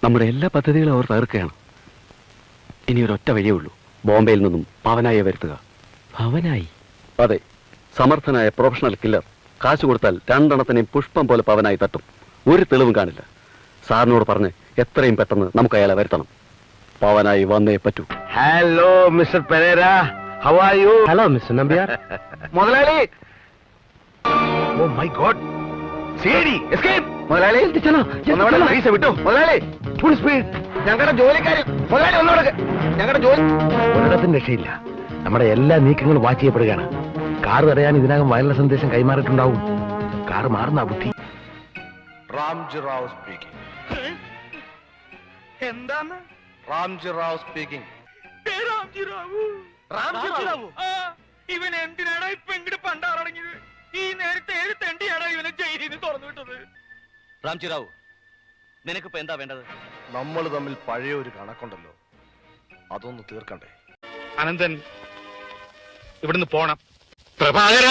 നമ്മുടെ എല്ലാ പദ്ധതികളും അവർ തകർക്കുകയാണ്. ഇനി ഒരൊറ്റ വഴിയേ ഉള്ളൂ, ബോംബെയിൽ നിന്നും പവനായെ വരുത്തുക. ഭവനായി? അതെ, സമർത്ഥനായ പ്രൊഫഷണൽ കില്ലർ. കാശ് കൊടുത്താൽ രണ്ടെണ്ണത്തിനെയും പുഷ്പം പോലെ പവനായി തട്ടും. ഒരു തെളിവും കാണില്ല. സാറിനോട് പറഞ്ഞ് എത്രയും പെട്ടെന്ന് നമുക്ക് അയാളെ വരുത്തണം. പവനായി വന്നേ പറ്റൂ. Hello mister Perera, how are you? Hello mister Nambiar. മുതലാളി, oh my god, CID escape. മുതലാളി ഒന്നവിടെ പൈസ വിട്ടു. മുതലാളി ഫുൾ സ്പീഡ്. ഞങ്ങളുടെ ജോലിക്കാരിൽ മുതലാളി ഒന്നോടെ ഞങ്ങളുടെ ജോലി ഒരിടത്തും രക്ഷയില്ല. നമ്മുടെ എല്ലാ നീക്കങ്ങളും വാച്ച് ചെയ്യപ്പെടുകയാണ്. കാർ തടയാൻ ഇതിനകം വയർലെസ് സന്ദേശം കൈമാറിയിട്ടുണ്ടാവും. കാർ മാറുന്ന ബുദ്ധി. റാംജി റാവു സ്പീക്കിംഗ്. എന്താണ്? റാംജി റാവു സ്പീക്കിംഗ്. ഇവൻ എന്തിനാണ് ഇപ്പൊ ഇങ്ങോട്ട് പണ്ടാറടങ്ങിയത്? ഈ നേരത്തെ ഏത് തെണ്ടിയാണോ ഇവനെ ജയിലിൽ നിന്ന് തുറന്നു വിട്ടത്? റാംജി റാവു, നിനക്കിപ്പോ എന്താ വേണ്ടത്? നമ്മൾ തമ്മിൽ പഴയ ഒരു കണക്കുണ്ടല്ലോ, അതൊന്ന് തീർക്കണ്ടേ? അനന്തൻ ഇവിടുന്ന് പോണം. പ്രഭാകര,